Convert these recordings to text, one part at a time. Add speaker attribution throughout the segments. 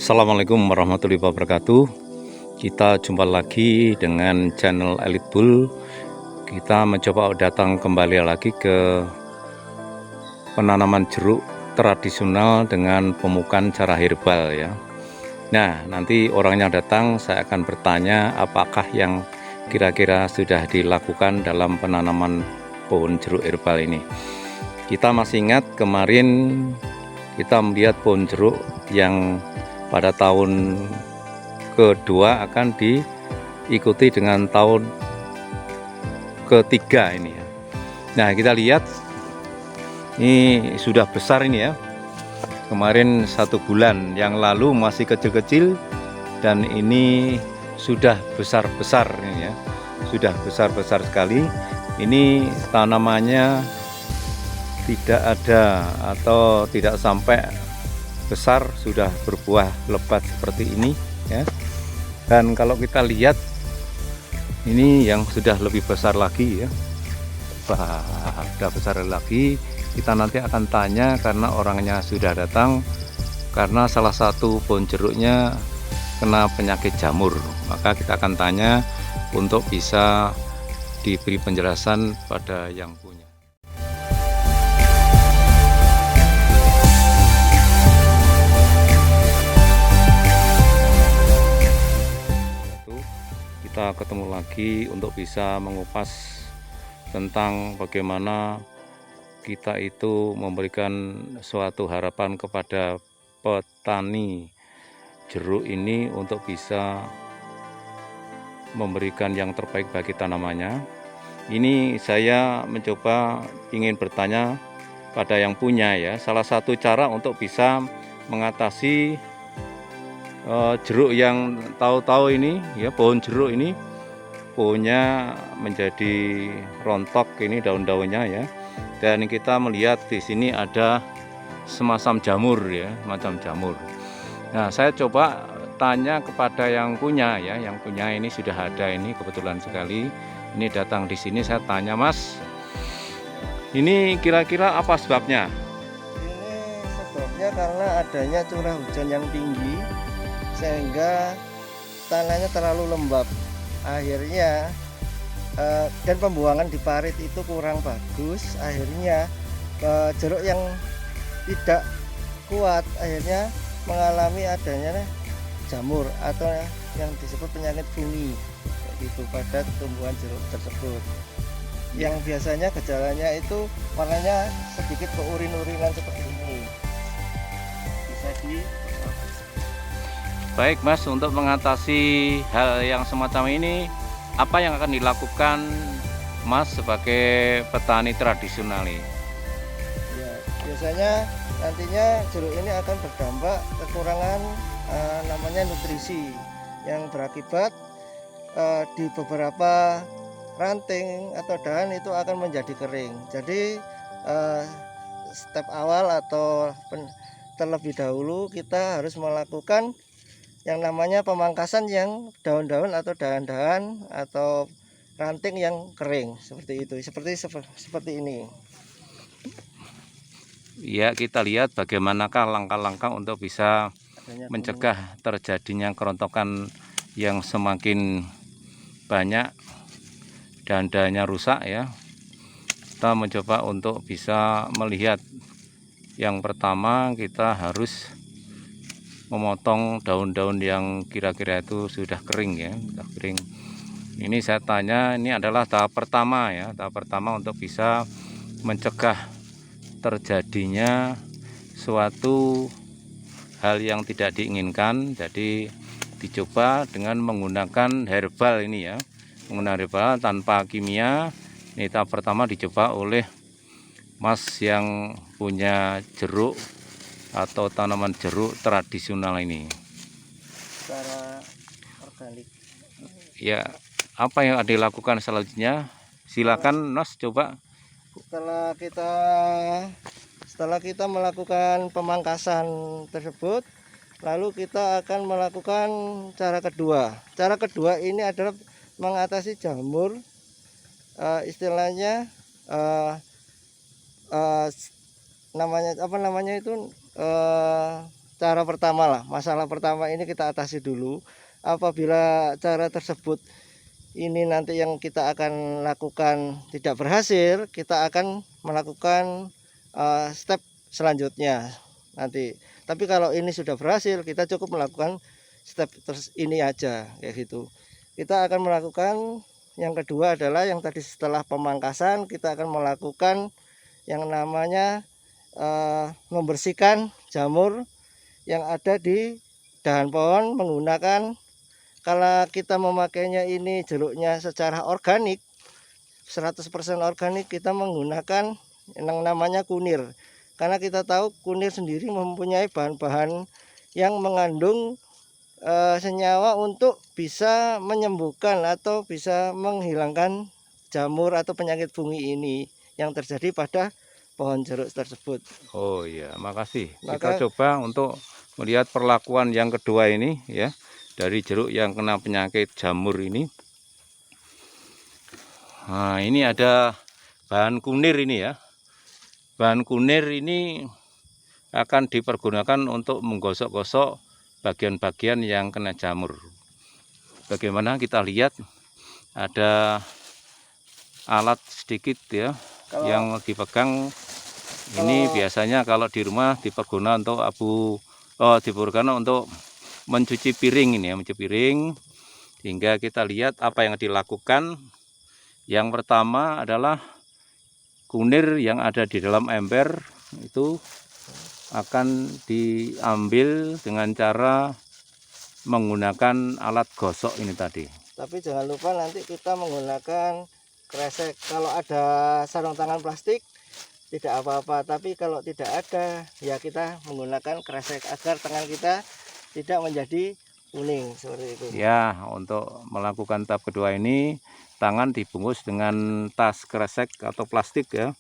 Speaker 1: Assalamualaikum warahmatullahi wabarakatuh. Kita jumpa lagi dengan channel Elite Bull. Kita mencoba datang kembali lagi ke penanaman jeruk tradisional dengan pemupukan cara herbal ya. Nah, nanti orangnya datang, saya akan bertanya apakah yang kira-kira sudah dilakukan dalam penanaman pohon jeruk herbal ini. Kita masih ingat kemarin kita melihat pohon jeruk yang pada tahun kedua akan diikuti dengan tahun ketiga ini ya. Nah, kita lihat ini sudah besar ini ya. Kemarin 1 bulan yang lalu masih kecil-kecil dan ini sudah besar-besar ini ya. Sudah besar-besar sekali. Ini tanamannya tidak ada atau tidak sampai besar, sudah berbuah lebat seperti ini ya. Dan kalau kita lihat ini yang sudah lebih besar lagi ya, sudah besar lagi. Kita nanti akan tanya karena orangnya sudah datang, karena salah satu pohon jeruknya kena penyakit jamur. Maka kita akan tanya untuk bisa diberi penjelasan pada yang punya. Kita ketemu lagi untuk bisa mengupas tentang bagaimana kita itu memberikan suatu harapan kepada petani jeruk ini untuk bisa memberikan yang terbaik bagi tanamannya. Ini saya mencoba ingin bertanya pada yang punya ya, salah satu cara untuk bisa mengatasi jeruk yang tahu-tahu ini ya, pohon jeruk ini pohonnya menjadi rontok ini daun-daunnya ya, dan kita melihat di sini ada semacam jamur ya, macam jamur. Nah, saya coba tanya kepada yang punya ya, yang punya ini sudah ada ini kebetulan sekali ini datang di sini. Saya tanya, Mas, ini kira-kira apa sebabnya?
Speaker 2: Ini sebabnya karena adanya curah hujan yang tinggi sehingga tanahnya terlalu lembab. Akhirnya dan pembuangan di parit itu kurang bagus. Akhirnya jeruk yang tidak kuat akhirnya mengalami adanya jamur atau yang disebut penyakit fungi itu pada tumbuhan jeruk tersebut. Yang biasanya gejalanya itu warnanya sedikit keurin-urinan seperti ini. Bisa di
Speaker 1: Baik Mas, untuk mengatasi hal yang semacam ini, apa yang akan dilakukan Mas sebagai petani tradisional ini?
Speaker 2: ya, biasanya nantinya jeruk ini akan berdampak kekurangan namanya nutrisi yang berakibat di beberapa ranting atau dahan itu akan menjadi kering. Jadi step awal atau terlebih dahulu kita harus melakukan yang namanya pemangkasan yang daun-daun atau dahan-dahan atau ranting yang kering seperti itu, seperti ini.
Speaker 1: Ya, kita lihat bagaimanakah langkah-langkah untuk bisa mencegah terjadinya kerontokan yang semakin banyak dan dahannya rusak ya. Kita mencoba untuk bisa melihat, yang pertama kita harus memotong daun-daun yang kira-kira itu sudah kering ya, sudah kering. Ini saya tanya, ini adalah tahap pertama ya, tahap pertama untuk bisa mencegah terjadinya suatu hal yang tidak diinginkan. Jadi dicoba dengan menggunakan herbal ini ya, menggunakan herbal tanpa kimia. Ini tahap pertama dicoba oleh Mas yang punya jeruk atau tanaman jeruk tradisional ini.
Speaker 2: Secara organik.
Speaker 1: Ya, apa yang dilakukan selanjutnya? Silakan Mas, coba.
Speaker 2: Setelah kita melakukan pemangkasan tersebut, lalu kita akan melakukan cara kedua. Cara kedua ini adalah mengatasi jamur, istilahnya namanya apa namanya itu cara pertama lah, masalah pertama ini kita atasi dulu. Apabila cara tersebut ini nanti yang kita akan lakukan tidak berhasil, kita akan melakukan step selanjutnya nanti. Tapi kalau ini sudah berhasil, kita cukup melakukan step ini aja kayak gitu. Kita akan melakukan yang kedua adalah yang tadi setelah pemangkasan, kita akan melakukan yang namanya membersihkan jamur yang ada di dahan pohon menggunakan, kalau kita memakainya ini jeruknya secara organik 100% organik, kita menggunakan yang namanya kunir, karena kita tahu kunir sendiri mempunyai bahan-bahan yang mengandung senyawa untuk bisa menyembuhkan atau bisa menghilangkan jamur atau penyakit fungi ini yang terjadi pada pohon jeruk tersebut.
Speaker 1: Oh iya, makasih.
Speaker 2: Maka,
Speaker 1: kita coba untuk melihat perlakuan yang kedua ini ya, dari jeruk yang kena penyakit jamur ini. Nah, ini ada bahan kunir ini ya. Bahan kunir ini akan dipergunakan untuk menggosok-gosok bagian-bagian yang kena jamur. Bagaimana kita lihat ada alat sedikit ya yang dipegang. Ini biasanya kalau di rumah dipergunakan untuk dipergunakan untuk mencuci piring ini ya, mencuci piring. Hingga kita lihat apa yang dilakukan. Yang pertama adalah kunir yang ada di dalam ember itu akan diambil dengan cara menggunakan alat gosok ini tadi.
Speaker 2: Tapi jangan lupa nanti kita menggunakan kresek. Kalau ada sarung tangan plastik tidak apa-apa, tapi kalau tidak ada ya kita menggunakan kresek agar tangan kita tidak menjadi kuning seperti itu.
Speaker 1: Ya, untuk melakukan tahap kedua ini tangan dibungkus dengan tas kresek atau plastik ya.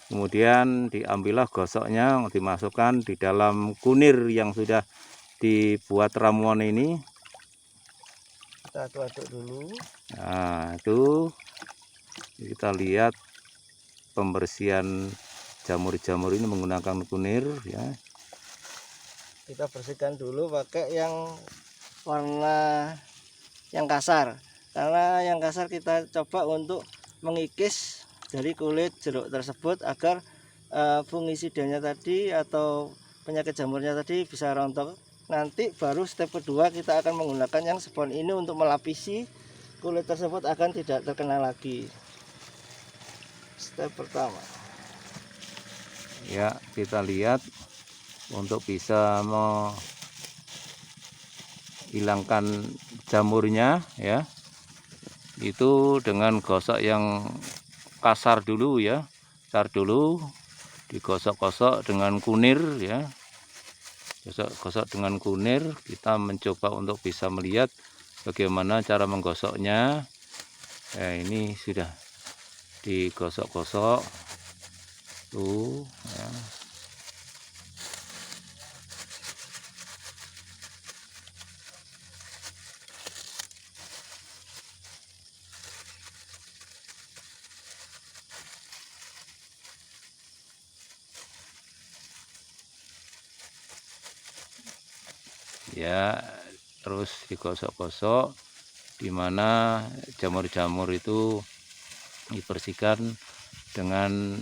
Speaker 1: Kemudian diambillah gosoknya, dimasukkan di dalam kunir yang sudah dibuat ramuan ini.
Speaker 2: Kita aduk-aduk dulu.
Speaker 1: Nah, itu kita lihat pembersihan jamur-jamur ini menggunakan kunir ya.
Speaker 2: Kita bersihkan dulu pakai yang warna yang kasar, karena yang kasar kita coba untuk mengikis dari kulit jeruk tersebut agar fungisidanya tadi atau penyakit jamurnya tadi bisa rontok. Nanti baru step kedua kita akan menggunakan yang spons ini untuk melapisi kulit tersebut agar tidak terkena lagi. Step pertama
Speaker 1: ya, kita lihat untuk bisa menghilangkan jamurnya ya, itu dengan gosok yang kasar dulu ya, kasar dulu, digosok-gosok dengan kunir ya, gosok dengan kunir. Kita mencoba untuk bisa melihat bagaimana cara menggosoknya. Ini sudah digosok-gosok tuh ya. Ya, terus digosok-gosok, dimana jamur-jamur itu dibersihkan dengan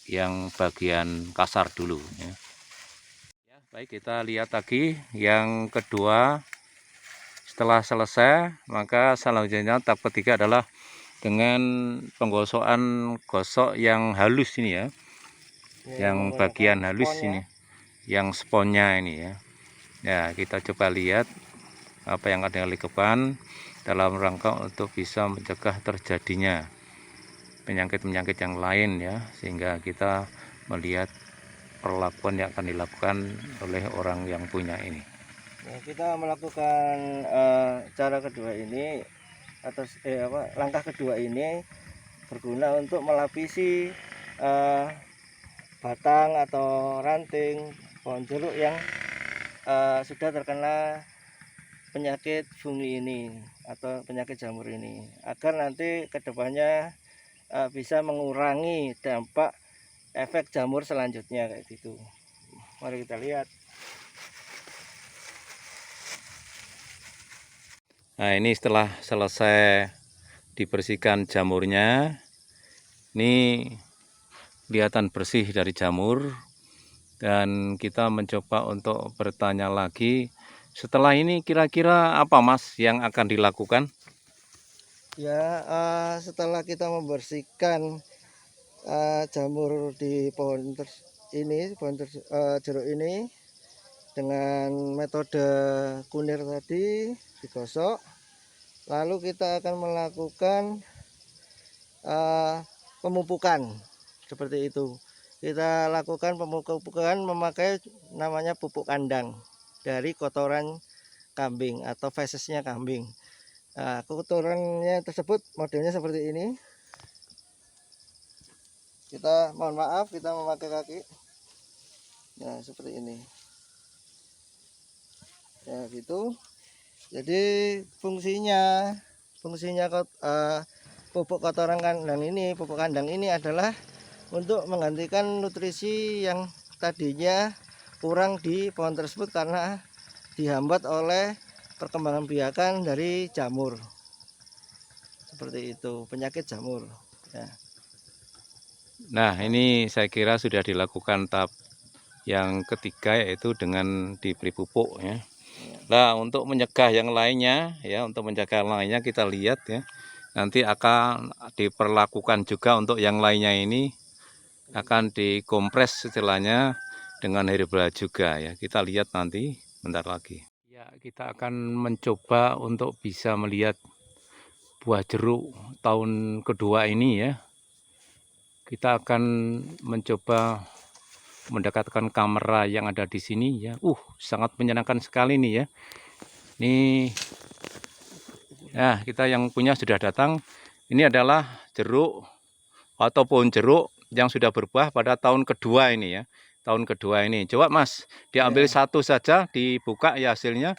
Speaker 1: yang bagian kasar dulu ya. Baik, kita lihat lagi yang kedua. Setelah selesai, maka selanjutnya tahap ketiga adalah dengan penggosokan gosok yang halus ini ya, yang bagian halus ini, yang sponnya ini ya. Ya, kita coba lihat apa yang akan dilakukan dalam rangka untuk bisa mencegah terjadinya penyakit-penyakit yang lain ya, sehingga kita melihat perlakuan yang akan dilakukan oleh orang yang punya ini.
Speaker 2: Ya, kita melakukan cara kedua ini atau langkah kedua ini berguna untuk melapisi batang atau ranting pohon jeruk yang sudah terkena penyakit fungi ini atau penyakit jamur ini, agar nanti kedepannya bisa mengurangi dampak efek jamur selanjutnya kayak gitu. Mari kita lihat.
Speaker 1: Nah, ini setelah selesai dibersihkan jamurnya, ini kelihatan bersih dari jamur. Dan kita mencoba untuk bertanya lagi, setelah ini kira-kira apa Mas yang akan dilakukan?
Speaker 2: Ya, setelah kita membersihkan jamur di jeruk ini dengan metode kunir tadi, digosok, lalu kita akan melakukan pemupukan seperti itu. Kita lakukan pemupukan memakai namanya pupuk kandang dari kotoran kambing atau fesesnya kambing. Nah, kotorannya tersebut modelnya seperti ini. Kita mohon maaf, kita memakai kaki. Nah, seperti ini. Ya, gitu. Jadi fungsinya pupuk kotoran kandang ini, pupuk kandang ini adalah untuk menggantikan nutrisi yang tadinya kurang di pohon tersebut karena dihambat oleh perkembangan biakan dari jamur. Seperti itu, penyakit jamur. Ya.
Speaker 1: Nah, ini saya kira sudah dilakukan tahap yang ketiga, yaitu dengan diberi pupuk ya. Nah, untuk mencegah yang lainnya ya, kita lihat ya. Nanti akan diperlakukan juga untuk yang lainnya, ini akan dikompres istilahnya dengan herbal juga ya. Kita lihat nanti bentar lagi. Ya, kita akan mencoba untuk bisa melihat buah jeruk tahun kedua ini ya. Kita akan mencoba mendekatkan kamera yang ada di sini ya. Sangat menyenangkan sekali nih ya. Ini nah, kita yang punya sudah datang. Ini adalah jeruk atau pohon jeruk yang sudah berbuah pada tahun kedua ini ya. Tahun kedua ini. Coba Mas, diambil satu saja, dibuka ya hasilnya.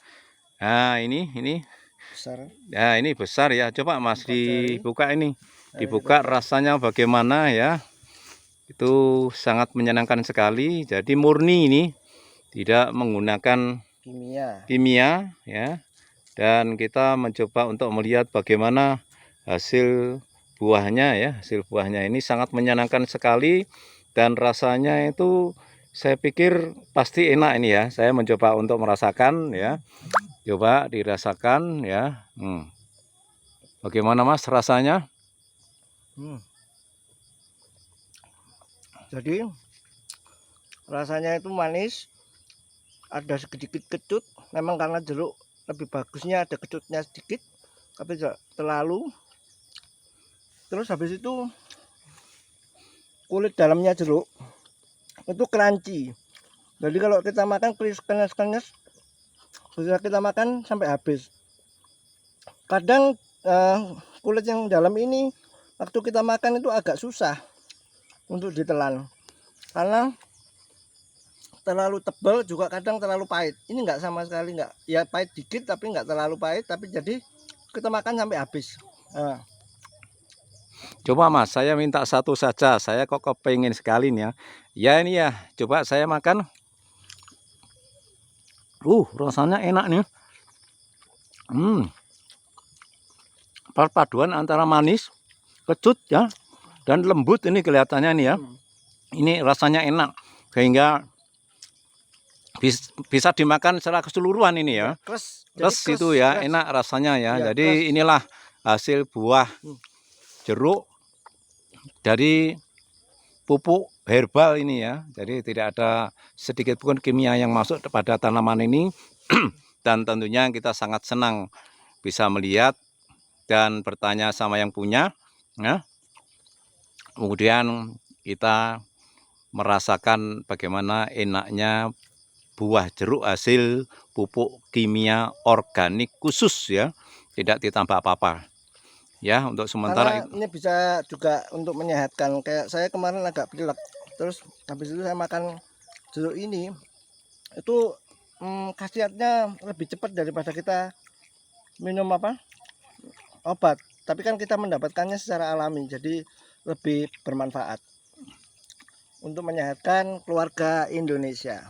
Speaker 1: Nah, ini
Speaker 2: Besar.
Speaker 1: ya, ini besar ya. Coba Mas dibuka ini. Dibuka
Speaker 2: kita
Speaker 1: rasanya bagaimana ya. Itu sangat menyenangkan sekali. Jadi murni ini, tidak menggunakan kimia ya. Dan kita mencoba untuk melihat bagaimana hasil buahnya ya. Hasil buahnya ini sangat menyenangkan sekali dan rasanya itu saya pikir pasti enak ini ya. Saya mencoba untuk merasakan ya. Coba dirasakan ya. Bagaimana Mas rasanya?
Speaker 2: Jadi rasanya itu manis, ada sedikit kecut. Memang karena jeruk lebih bagusnya ada kecutnya sedikit, tapi tidak terlalu. Terus habis itu kulit dalamnya jeruk itu crunchy. Jadi kalau kita makan kenyas-kenyas, bisa kita makan sampai habis. Kadang kulit yang dalam ini waktu kita makan itu agak susah untuk ditelan karena terlalu tebal, juga kadang terlalu pahit. Ini enggak sama sekali, enggak, ya pahit dikit tapi enggak terlalu pahit, tapi jadi kita makan sampai habis.
Speaker 1: Coba Mas, saya minta satu saja, saya kok kepengen sekali nih ya. Ya ini ya, coba saya makan. Rasanya enak nih. Perpaduan antara manis, kecut ya, dan lembut ini kelihatannya nih ya. Ini rasanya enak, sehingga bisa dimakan secara keseluruhan ini ya. Kles itu ya, enak rasanya ya. Jadi inilah hasil buah jeruk dari pupuk herbal ini ya. Jadi tidak ada sedikit pun kimia yang masuk pada tanaman ini. Dan tentunya kita sangat senang bisa melihat dan bertanya sama yang punya ya. Kemudian kita merasakan bagaimana enaknya buah jeruk hasil pupuk kimia organik khusus ya, tidak ditambah apa-apa ya. Untuk sementara
Speaker 2: karena ini bisa juga untuk menyehatkan. Kayak saya kemarin agak pilek, terus habis itu saya makan jeruk ini, itu khasiatnya lebih cepat daripada kita minum obat. Tapi kan kita mendapatkannya secara alami, jadi lebih bermanfaat untuk menyehatkan keluarga Indonesia.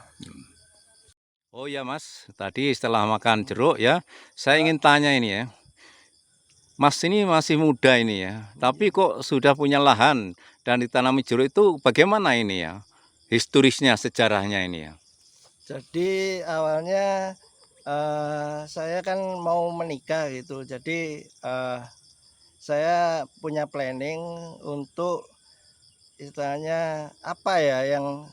Speaker 1: Oh ya Mas, tadi setelah makan jeruk ya, saya ingin tanya ini ya. Mas ini masih muda ini ya, tapi kok sudah punya lahan dan ditanami jeruk itu bagaimana ini ya? Historisnya, sejarahnya ini ya.
Speaker 2: Jadi awalnya saya kan mau menikah gitu. Jadi saya punya planning untuk istilahnya apa ya yang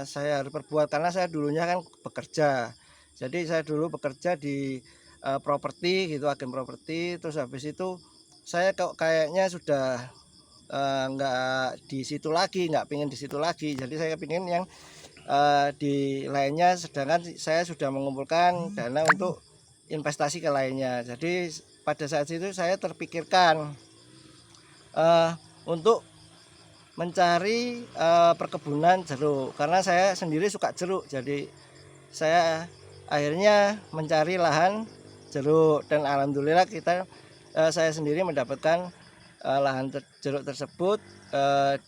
Speaker 2: saya harus perbuat, karena saya dulunya kan bekerja. Jadi saya dulu bekerja di properti gitu, agen properti. Terus habis itu saya kok kayaknya sudah nggak di situ lagi, nggak pingin di situ lagi. Jadi saya pingin yang di lainnya, sedangkan saya sudah mengumpulkan dana untuk investasi ke lainnya. Jadi pada saat itu saya terpikirkan untuk mencari perkebunan jeruk, karena saya sendiri suka jeruk. Jadi saya akhirnya mencari lahan jeruk, dan alhamdulillah saya sendiri mendapatkan lahan jeruk tersebut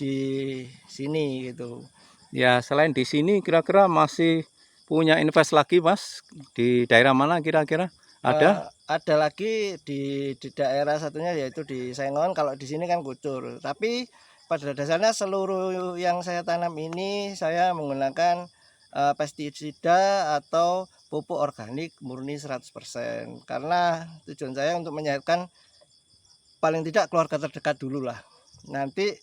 Speaker 2: di sini gitu.
Speaker 1: Ya, selain di sini kira-kira masih punya invest lagi Mas? Di daerah mana kira-kira? Ada?
Speaker 2: Ada lagi di daerah satunya, yaitu di Sengon. Kalau di sini kan Kucur. Tapi pada dasarnya seluruh yang saya tanam ini saya menggunakan pestisida atau pupuk organik murni 100%. Karena tujuan saya untuk menyehatkan paling tidak keluarga terdekat dulu lah. Nanti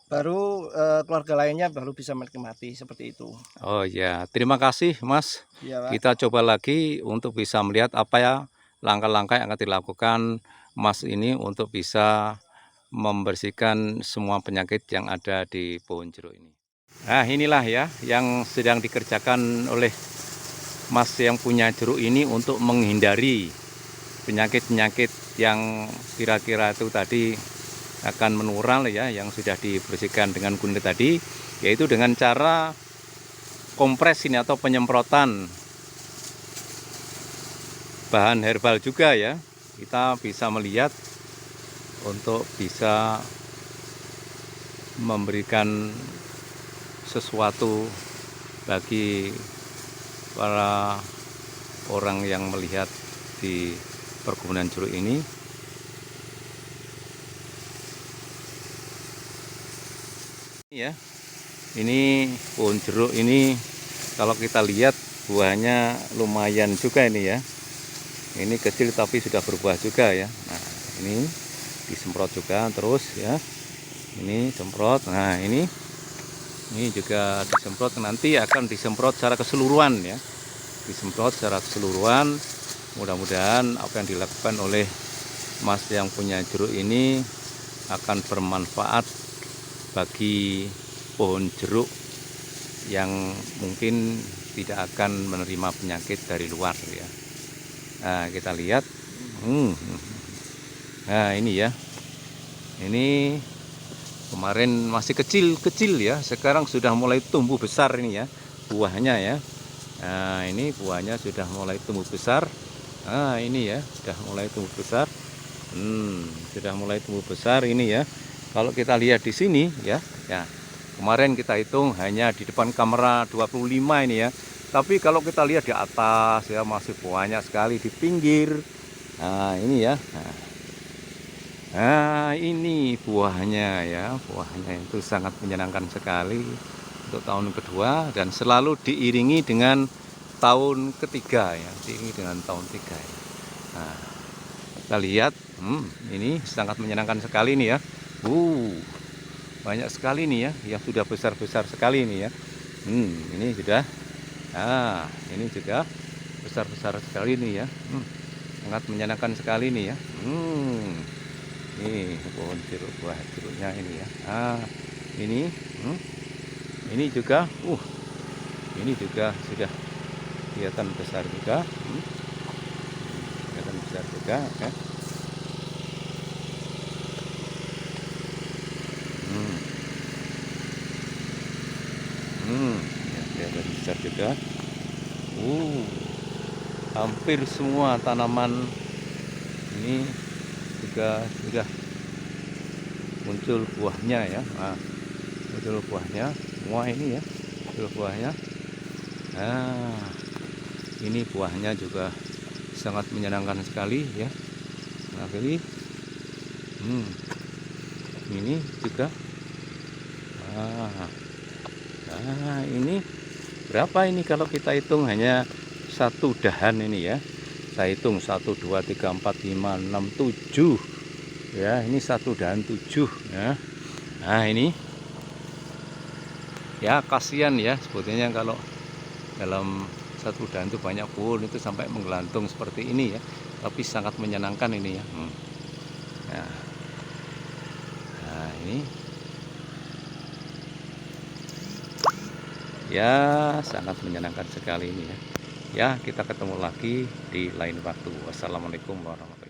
Speaker 2: baru keluarga lainnya baru bisa menikmati, seperti itu.
Speaker 1: Oh ya, terima kasih Mas.
Speaker 2: Iya, Pak.
Speaker 1: Kita coba lagi untuk bisa melihat apa ya langkah-langkah yang akan dilakukan Mas ini untuk bisa membersihkan semua penyakit yang ada di pohon jeruk ini. Nah, inilah ya yang sedang dikerjakan oleh Mas yang punya jeruk ini untuk menghindari penyakit-penyakit yang kira-kira itu tadi akan menular ya, yang sudah dibersihkan dengan kunir tadi, yaitu dengan cara kompres ini atau penyemprotan bahan herbal juga ya. Kita bisa melihat untuk bisa memberikan sesuatu bagi para orang yang melihat di perkebunan jeruk ini. Ya, ini pohon jeruk ini kalau kita lihat buahnya lumayan juga ini ya. Ini kecil tapi sudah berbuah juga ya. Nah, ini disemprot juga terus ya. Ini semprot. Nah, ini juga disemprot, nanti akan disemprot secara keseluruhan ya. Disemprot secara keseluruhan. Mudah-mudahan apa yang dilakukan oleh Mas yang punya jeruk ini akan bermanfaat bagi pohon jeruk yang mungkin tidak akan menerima penyakit dari luar ya. Nah, kita lihat. Nah, ini ya. Ini kemarin masih kecil-kecil ya, sekarang sudah mulai tumbuh besar ini ya buahnya ya. Nah, ini buahnya sudah mulai tumbuh besar. Nah, ini ya sudah mulai tumbuh besar. Sudah mulai tumbuh besar ini ya. Kalau kita lihat di sini ya, kemarin kita hitung hanya di depan kamera 25 ini ya. Tapi kalau kita lihat di atas ya masih banyak sekali di pinggir. Nah, ini ya. Nah, ini buahnya ya. Buahnya itu sangat menyenangkan sekali untuk tahun kedua, dan selalu diiringi dengan tahun ketiga ya. Diiringi dengan tahun 3 ya. Nah, kita lihat, ini sangat menyenangkan sekali nih ya. Banyak sekali nih ya, yang sudah besar-besar sekali nih ya. Ini sudah, ini juga besar-besar sekali nih ya. Sangat menyenangkan sekali nih ya. Ini pohon jeruk, buah jeruknya ini ya. Ini juga, ini juga sudah kelihatan besar juga. Kelihatan besar juga ya. Kelihatan besar juga. Hampir semua tanaman ini juga sudah muncul buahnya ya. Muncul buahnya semua ini ya, muncul buahnya. Ini buahnya juga sangat menyenangkan sekali ya. Nah, Ini juga. Nah, ini berapa ini kalau kita hitung hanya satu dahan ini ya. Saya hitung 1, 2, 3, 4, 5, 6, 7 ya. Ini satu dahan 7 ya. Nah ini ya, kasihan ya sebetulnya kalau dalam satu dahan itu banyak pohon itu sampai menggelantung seperti ini ya, tapi sangat menyenangkan ini ya. Nah ini ya, sangat menyenangkan sekali ini ya. Ya, kita ketemu lagi di lain waktu. Wassalamualaikum warahmatullahi wabarakatuh.